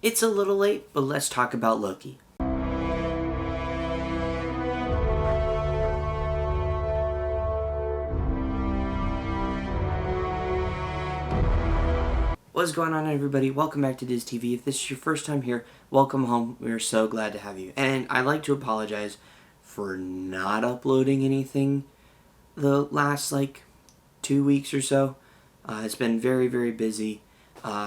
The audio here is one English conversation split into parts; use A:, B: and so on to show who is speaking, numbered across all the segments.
A: It's a little late, but let's talk about Loki. What's going on, everybody? Welcome back to Diz TV. If this is your first time here, welcome home. We're so glad to have you. And I'd like to apologize for not uploading anything the last 2 weeks or so. It's been very, very busy.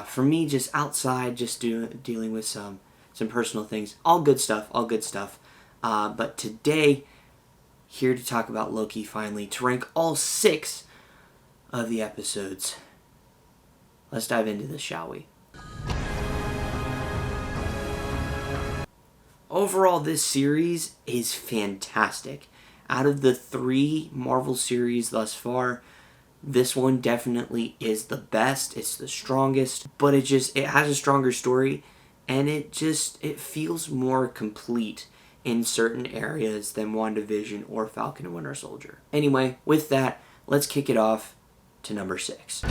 A: For me, just outside, just dealing with some personal things. All good stuff, all good stuff. But today, here to talk about Loki finally, to rank all 6 of the episodes. Let's dive into this, shall we? Overall, this series is fantastic. Out of the 3 Marvel series thus far, this one definitely is the best. It's the strongest, but it has a stronger story, and it feels more complete in certain areas than WandaVision or Falcon and Winter Soldier. Anyway, with that, let's kick it off to number 6.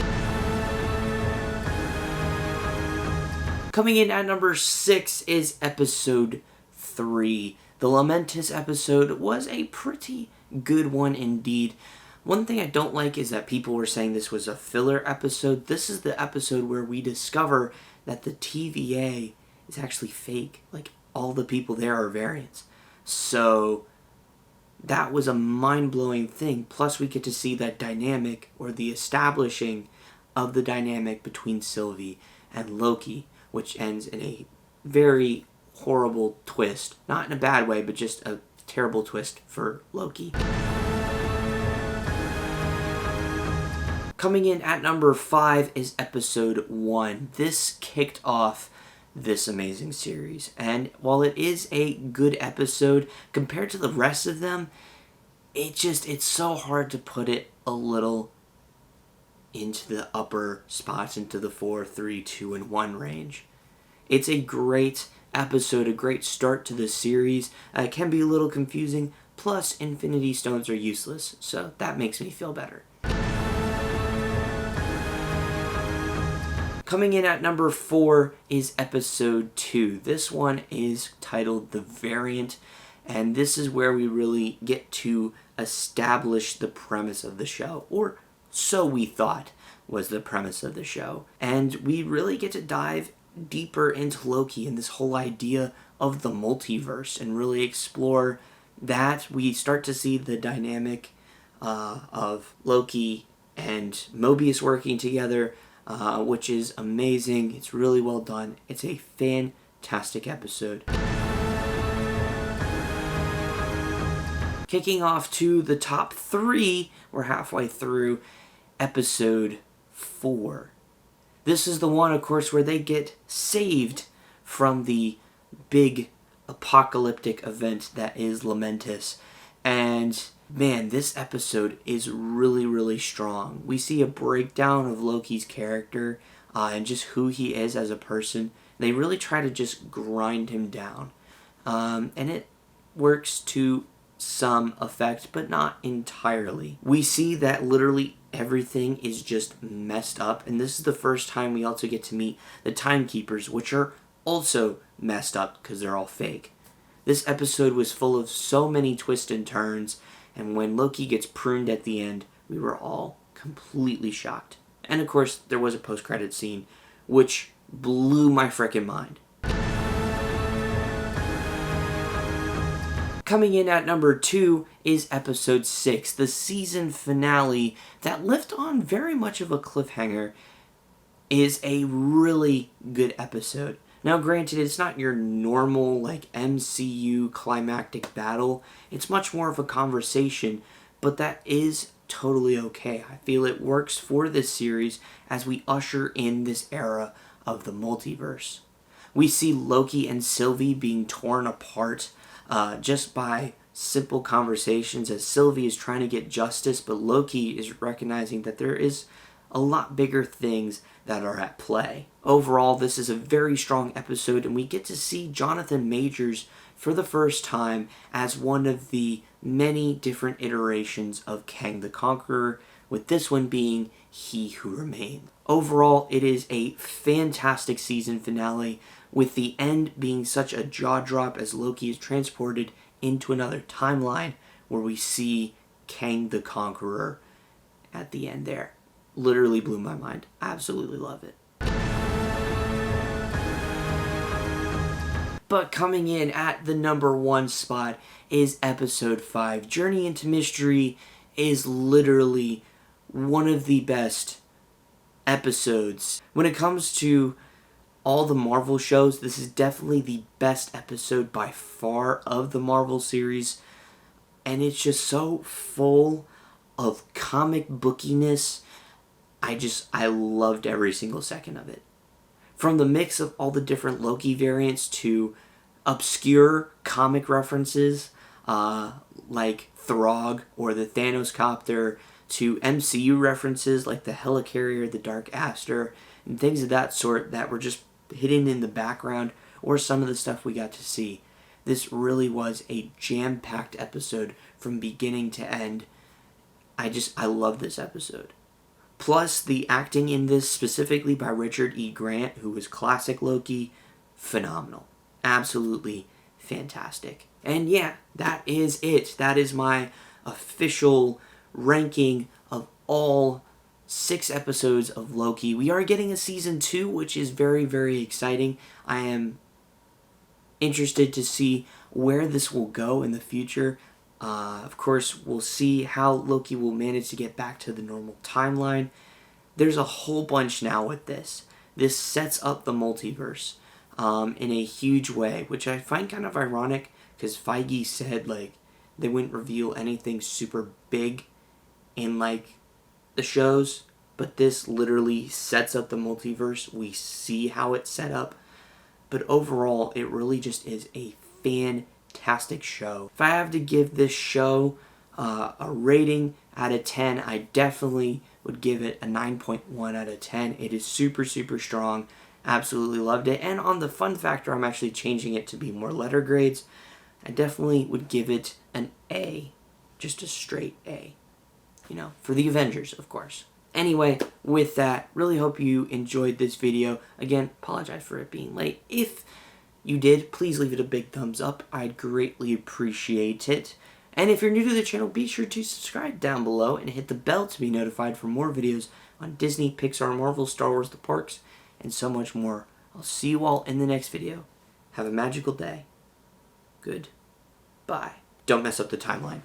A: Coming in at number 6 is episode 3. The Lamentis episode was a pretty good one indeed. One thing I don't like is that people were saying this was a filler episode. This is the episode where we discover that the TVA is actually fake. All the people there are variants. So that was a mind-blowing thing. Plus we get to see that dynamic, or the establishing of the dynamic between Sylvie and Loki, which ends in a very horrible twist. Not in a bad way, but just a terrible twist for Loki. Coming in at number 5 is episode 1. This kicked off this amazing series. And while it is a good episode, compared to the rest of them, it's so hard to put it a little into the upper spots, into the 4, 3, 2, and 1 range. It's a great episode, a great start to the series. It can be a little confusing, plus Infinity Stones are useless, so that makes me feel better. Coming in at number 4 is episode 2. This one is titled The Variant, and this is where we really get to establish the premise of the show, or so we thought was the premise of the show. And we really get to dive deeper into Loki and this whole idea of the multiverse and really explore that. We start to see the dynamic of Loki and Mobius working together, which is amazing. It's really well done. It's a fantastic episode. Kicking off to the top 3, we're halfway through episode 4. This is the one, of course, where they get saved from the big apocalyptic event that is Lamentis. And man, this episode is really, really strong. We see a breakdown of Loki's character and just who he is as a person. They really try to just grind him down. And it works to some effect, but not entirely. We see that literally everything is just messed up, and this is the first time we also get to meet the Timekeepers, which are also messed up because they're all fake. This episode was full of so many twists and turns, and when Loki gets pruned at the end, we were all completely shocked. And of course, there was a post-credit scene, which blew my frickin' mind. Coming in at number 2 is episode 6, the season finale that left on very much of a cliffhanger. Is a really good episode. Now granted, it's not your normal MCU climactic battle. It's much more of a conversation, but that is totally okay. I feel it works for this series as we usher in this era of the multiverse. We see Loki and Sylvie being torn apart just by simple conversations as Sylvie is trying to get justice, but Loki is recognizing that there is a lot bigger things that are at play. Overall, this is a very strong episode, and we get to see Jonathan Majors for the first time as one of the many different iterations of Kang the Conqueror, with this one being He Who Remains. Overall, it is a fantastic season finale with the end being such a jaw drop as Loki is transported into another timeline where we see Kang the Conqueror at the end there. Literally blew my mind. I absolutely love it. But coming in at the number 1 spot is episode 5. Journey into Mystery is literally one of the best episodes. When it comes to all the Marvel shows, this is definitely the best episode by far of the Marvel series. And it's just so full of comic bookiness. I loved every single second of it. From the mix of all the different Loki variants to obscure comic references, like Throg or the Thanos Copter, to MCU references like the Helicarrier, the Dark Aster, and things of that sort that were just hidden in the background, or some of the stuff we got to see. This really was a jam-packed episode from beginning to end. I love this episode. Plus, the acting in this, specifically by Richard E. Grant, who was classic Loki, phenomenal. Absolutely fantastic. And yeah, that is it. That is my official ranking of all 6 episodes of Loki. We are getting a season 2, which is very, very exciting. I am interested to see where this will go in the future. Of course, we'll see how Loki will manage to get back to the normal timeline. There's a whole bunch now with this. This sets up the multiverse in a huge way, which I find kind of ironic because Feige said they wouldn't reveal anything super big in the shows, but this literally sets up the multiverse. We see how it's set up, but overall, it really just is a fantastic show. If I have to give this show a rating out of 10, I definitely would give it a 9.1 out of 10. It is super, super strong. Absolutely loved it. And on the fun factor, I'm actually changing it to be more letter grades. I definitely would give it an A. Just a straight A. For the Avengers, of course. Anyway, with that, really hope you enjoyed this video. Again, apologize for it being late. If you did, please leave it a big thumbs up. I'd greatly appreciate it. And if you're new to the channel, be sure to subscribe down below and hit the bell to be notified for more videos on Disney, Pixar, Marvel, Star Wars, the parks, and so much more. I'll see you all in the next video. Have a magical day. Goodbye. Don't mess up the timeline.